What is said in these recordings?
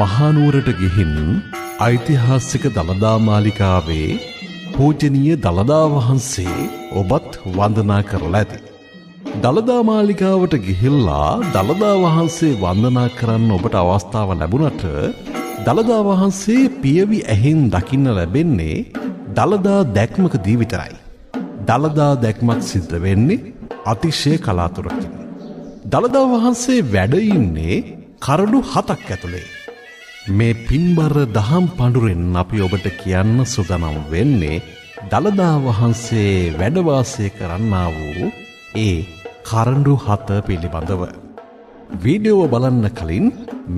මහනුවරට ගිහින් ඓතිහාසික දළදා මාලිගාවේ පූජනීය දළදා වහන්සේ ඔබත් වන්දනා කරලා ඇති. දළදා මාලිගාවට ගිහිල්ලා දළදා වහන්සේ වන්දනා කරන්න ඔබට අවස්ථාව ලැබුණට දළදා වහන්සේ පියවි ඇහෙන් දකින්න ලැබෙන්නේ දළදා දැක්මකදී විතරයි. දළදා දැක්මක් සිද්ධ වෙන්නේ අතිශය කලාතුරකින්. දළදා වහන්සේ වැඩ ඉන්නේ කරඩු 7ක් ඇතුලේ. මේ පින්බර දහම් පඬුරෙන් අපි ඔබට කියන්න සූදානම් වෙන්නේ දළදා වහන්සේ වැඩ වාසය කරන්නා වූ ඒ කරඬු 7 පිළිබඳව. වීඩියෝව බලන්න කලින්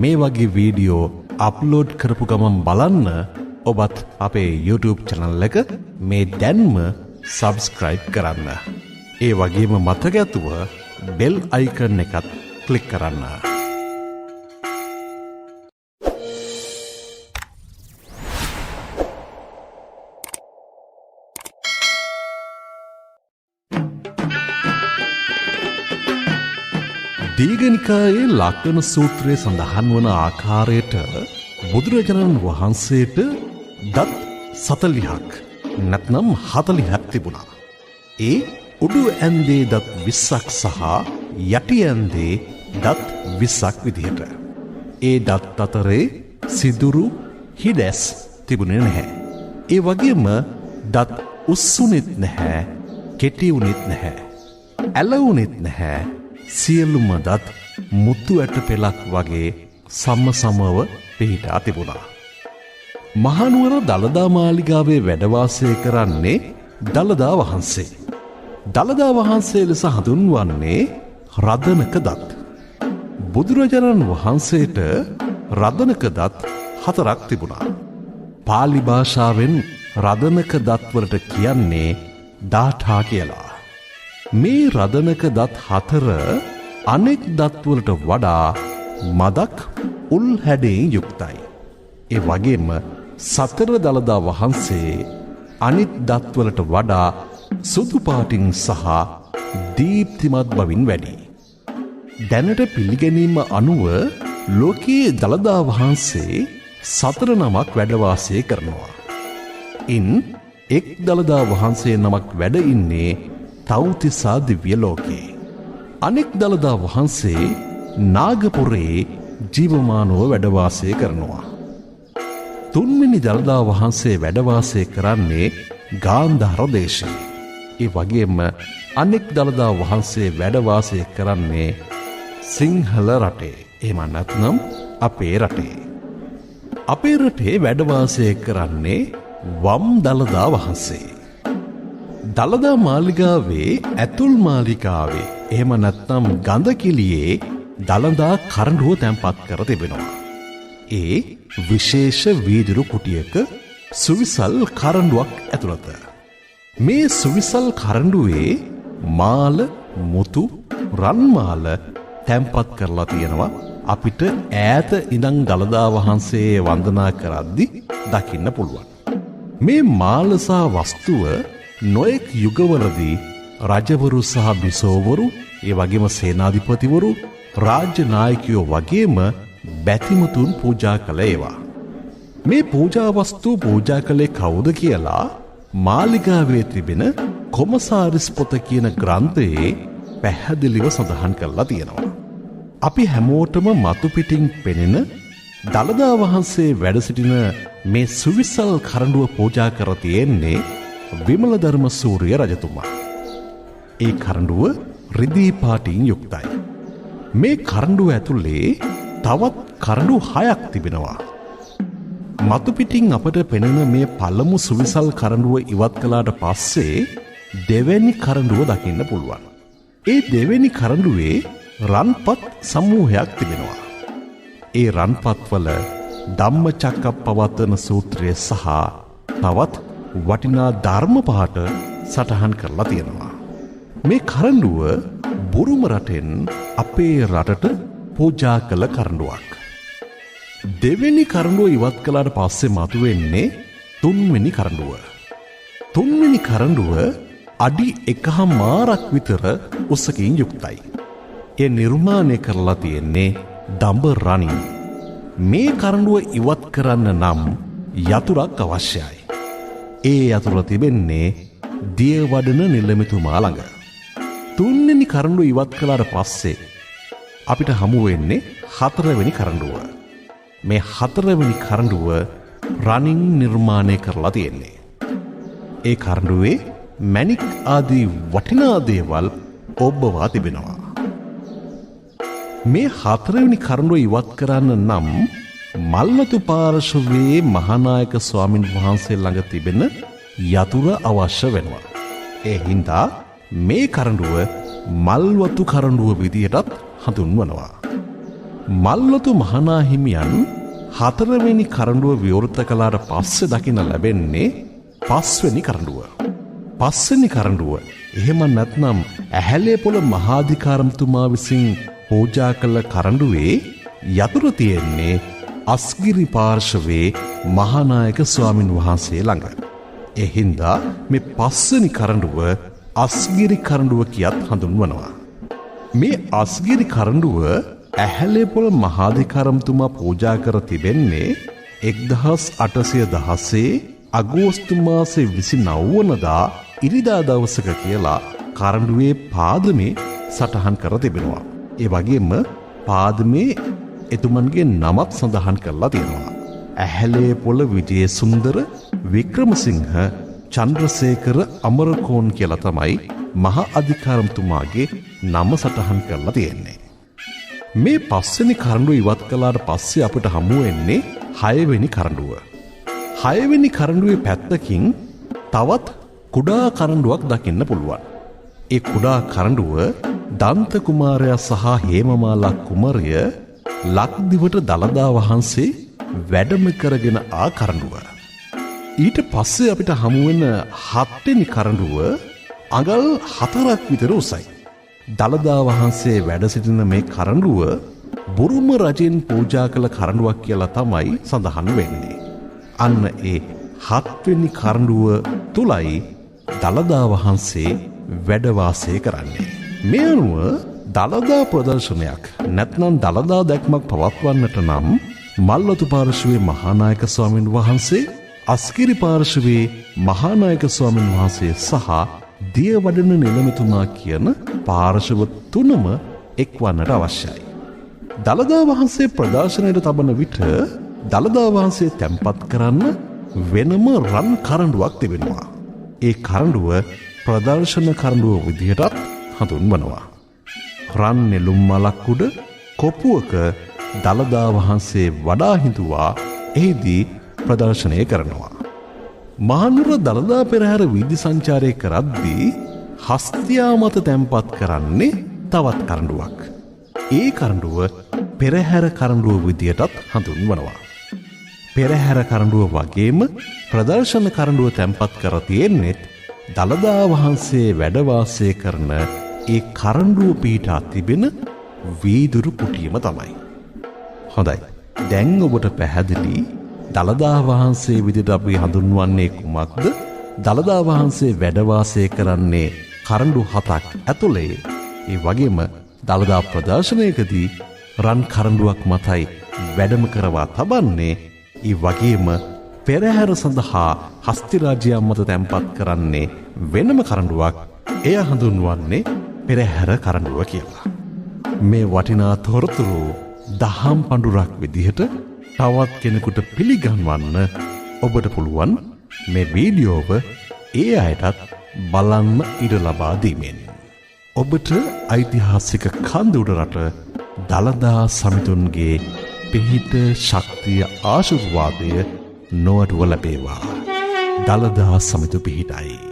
මේ වගේ වීඩියෝ අප්ලෝඩ් කරපු ගමන් බලන්න ඔබත් අපේ YouTube channel එක මේ දැන්ම subscribe කරන්න. ඒ වගේම මතක ඇතුව bell icon එකත් click කරන්න. දීඝනිකායේ ලක්ඛණ සූත්‍රයේ සඳහන් වන ආකාරයට බුදුරජාණන් වහන්සේට දත් 40ක් නැත්නම් 40ක් තිබුණා. ඒ උඩු ඇන්දේ දත් 20ක් සහ යටි ඇන්දේ දත් 20ක් විදිහට. ඒ දත් අතරේ සිදුරු හිඩැස් තිබුණේ නැහැ. ඒ වගේම දත් උස්සුනෙත් නැහැ, කෙටි උනෙත් නැහැ, ඇලවුනෙත් නැහැ. සියලුම දත් මුතු ඇට පෙලක් වගේ සමසමව පිහිටා තිබුණා. මහනුවර දළදා මාලිගාවේ වැඩ වාසය කරන්නේ දළදා වහන්සේ. දළදා වහන්සේ ලෙස හඳුන්වන්නේ රදනක දත්. බුදුරජාණන් වහන්සේට රදනක දත් 4ක් තිබුණා. පාලි භාෂාවෙන් රදනක දත් වලට කියන්නේ දාඨා කියලා. මේ රදනක දත් 4 අනෙක් දත්වලට වඩා මදක් උල් හැඩයෙන් යුක්තයි. ඒ වගේම සතර දළදා වහන්සේ අනිත් දත්වලට වඩා සුදු පාටින් සහ දීප්තිමත් බවින් වැඩි. දැනට පිළිගැනීම අනුව ලෝකයේ දළදා වහන්සේ 4 නමක් වැඩ වාසය කරනවා. ඉන් එක් දළදා වහන්සේ නමක් වැඩ ඉන්නේ තව්තිසා දිව්‍ය ලෝකේ. අනෙක් දළදා වහන්සේ නාගපුරේ ජීවමානව වැඩ වාසය කරනවා. තුන්වෙනි දළදා වහන්සේ වැඩ වාසය කරන්නේ ගාන්ධාර දේශයේ. ඒ වගේම අනෙක් දළදා වහන්සේ වැඩ වාසය කරන්නේ සිංහල රටේ. එහෙම නැත්නම් අපේ රටේ. අපේ රටේ වැඩ වාසය කරන්නේ වම් දළදා වහන්සේ. දළදා මාලිගාවේ ඇතුල් මාලිගාවේ එහෙම නැත්නම් ගඳකිලියේ දළදා කරඬුව තැන්පත් කර තිබෙනවා. ඒ විශේෂ වීදුරු කුටියක සුවිසල් කරඬුවක් ඇතුළත. මේ සුවිසල් කරඬුවේ මාල, මුතු, රන් මාල තැන්පත් කරලා තියෙනවා. අපිට ඈත ඉඳන් දළදා වහන්සේ වන්දනා කරද්දි දකින්න පුළුවන්. මේ මාල සහ වස්තුව නොයෙක් යුගවලදී රජවරු සහ බිසෝවරු, ඒ වගේම සේනාධිපතිවරු, රාජ්‍ය නායකයෝ වගේම බැතිමතුන් පූජා කළ ඒවා. මේ පූජා වස්තු පූජා කළේ කවුද කියලා මාලිගාවේ තිබෙන කොමසාරිස් පොත කියන ග්‍රන්ථයේ පැහැදිලිව සඳහන් කරලා තියෙනවා. අපි හැමෝටම මතු පිටින් පෙනෙන දළදා වහන්සේ වැඩ සිටින මේ සුවිසල් කරඬුව පූජා කර තියෙන්නේ විමලධර්ම සූරිය රජතුමා. ඒ කරඬුව රිදී පාටින් යුක්තයි. මේ කරඬුව ඇතුලේ තවත් කරඬු 6ක් තිබෙනවා. මතු පිටින් අපට පෙනෙන මේ පළමු සුවිසල් කරඬුව ඉවත් කළාට පස්සේ දෙවැනි කරඬුව දකින්න පුළුවන්. ඒ දෙවැනි කරඬුවේ රන්පත් සමූහයක් තිබෙනවා. ඒ රන්පත්වල ධම්මචක්කප්පවත්තන සූත්‍රය සහ තවත් වටිනා ධර්ම පාඨ සටහන් කරලා තියෙනවා. මේ කරඬුව බුරුම රටෙන් අපේ රටට පූජා කළ කරඬුවක්. දෙවෙනි කරඬුව ඉවත් කළාට පස්සේ මතුවෙන්නේ තුන්වෙනි කරඬුව. තුන්වෙනි කරඬුව අඩි 1.5ක් විතර උසකින් යුක්තයි. ඒ නිර්මාණය කරලා තියෙන්නේ දඹ රණින්. මේ කරඬුව ඉවත් කරන්න නම් යතුරක් අවශ්‍යයි. ඒ යතුර තිබෙන්නේ දියවඩන නිලමේතුමා ළඟ. තුන්වෙනි කරඬුව ඉවත් කළාට පස්සේ අපිට හමු වෙන්නේ හතරවෙනි කරඬුව. මේ හතරවෙනි කරඬුව රනින් නිර්මාණය කරලා තියෙන්නේ. ඒ කරඬුවේ මැණික් ආදී වටිනා දේවල් ඔබ්බවා තිබෙනවා. මේ හතරවෙනි කරඬුව ඉවත් කරන්න නම් මල්වතු පාර්ශවයේ මහානායක ස්වාමින් වහන්සේ ළඟ තිබෙන යතුර අවශ්‍ය වෙනවා. ඒ හින්දා මේ කරඬුව මල්වතු කරඬුව විදියටත් හඳුන්වනවා. මල්වතු මහානාහිමියන් හතරවෙනි කරඬුව විවෘත කළාට පස්සේ දකින්න ලැබෙන්නේ පස්වෙනි කරඬුව. පස්වෙනි කරඬුව එහෙම නැත්නම් ඇහැලේපොළ මහාධිකාරම්තුමා විසින් පූජා කළ කරඬුවේ යතුර තියෙන්නේ අස්ගිරි පාර්ශවයේ මහානායක ස්වාමින් වහන්සේ ළඟ. ඒ හින්දා මේ පස්වෙනි කරඬුව අස්ගිරි කරඬුව කියත් හඳුන්වනවා. මේ අස්ගිරි කරඬුව ඇහැලේපොළ මහාධිකාරම්තුමා පූජා කර තිබෙන්නේ 1816 අගෝස්තු මාසේ 29 වනදා ඉරිදා දවසක කියලා කරඬුවේ පාදමේ සටහන් කර තිබෙනවා. ඒ වගේම පාදමේ එතුමන්ගේ නමත් සඳහන් කරලා තියෙනවා. ඇහැලේපොළ විජේසුන්දර වික්‍රමසිංහ චන්ද්‍රසේකර අමරකෝන් කියලා තමයි මහා අධිකාරම්තුමාගේ නම සටහන් කරලා තියෙන්නේ. මේ පස්වෙනි කරඬුව ඉවත් කළාට පස්සේ අපිට හමු වෙන්නේ හයවෙනි කරඬුව. හයවෙනි කරඬුවේ පැත්තකින් තවත් කුඩා කරඬුවක් දකින්න පුළුවන්. ඒ කුඩා කරඬුව දන්ත කුමාරයා සහ හේමමාලා කුමරිය ලක්දිවට දළදා වහන්සේ වැඩම කරගෙන ආ කරඬුව. ඊට පස්සේ අපිට හමු වෙන හත්වෙනි කරඬුව අඟල් 4ක් විතර උසයි. දළදා වහන්සේ වැඩ සිටින මේ කරඬුව බුරුම රජෙන් පූජා කළ කරඬුවක් කියලා තමයි සඳහන් වෙන්නේ. අන්න ඒ හත්වෙනි කරඬුව තුලයි දළදා වහන්සේ වැඩ වාසය කරන්නේ. මේ අනුව දළදා ප්‍රදර්ශනයක් නැත්නම් දළදා දැක්මක් පවත්වන්නට නම් මල්වතු පාර්ශවයේ මහානායක ස්වාමින් වහන්සේ, අස්ගිරි පාර්ශවයේ මහානායක ස්වාමින් වහන්සේ සහ දියවඩන නිලමේතුමා කියන පාර්ශව තුනම එක්වන්නට අවශ්‍යයි. දළදා වහන්සේ ප්‍රදර්ශනයට තබන විට දළදා වහන්සේ තැන්පත් කරන්න වෙනම රන් කරඬුවක් තිබෙනවා. ඒ කරඬුව ප්‍රදර්ශන කරඬුව විදිහටත් හඳුන්වනවා. රන් නෙළුම් මලක් උඩ කොපුවක දළදා වහන්සේ වඩා හිඳුවා එහිදී ප්‍රදර්ශනය කරනවා. මහනුවර දළදා පෙරහැර වීදි සංචාරය කරද්දී හස්තියා මත තැන්පත් කරන්නේ තවත් කරඬුවක්. ඒ කරඬුව පෙරහැර කරඬුව විදියටත් හඳුන්වනවා. පෙරහැර කරඬුව වගේම ප්‍රදර්ශන කරඬුව තැන්පත් කර තියෙන්නේ දළදා වහන්සේ වැඩ වාසය කරන ඒ කරඬුව පිහිටා තිබෙන වීදුරු කුටියම තමයි. හොඳයි. දැන් ඔබට පැහැදිලි දළදා වහන්සේ විදිහට අපි හඳුන්වන්නේ කුමක්ද? දළදා වහන්සේ වැඩ වාසය කරන්නේ කරඬු 7ක් ඇතුලේ. ඒ වගේම දළදා ප්‍රදර්ශනයකදී රන් කරඬුවක් මතයි වැඩම කරවා තබන්නේ. ඒ වගේම පෙරහැර සඳහා හස්ති රාජ්‍යය මත තැන්පත් කරන්නේ වෙනම කරඬුවක්. එය හඳුන්වන්නේ පෙරහැර කරඬුව කියලා. මේ වටිනා තොරතුරු දහම් පඬුරක් විදිහට තවත් කෙනෙකුට පිළිගන්වන්න ඔබට පුළුවන් මේ වීඩියෝව ඒ අයටත් බලන්න ඉඩ ලබා දීමෙන්. ඔබට ඓතිහාසික කඳුඩ රට දළදා සමිඳුන්ගේ පිහිට ශක්තිය ආශිර්වාදය නොඅඩුව ලැබේවා. දළදා සමිඳු පිහිටයි.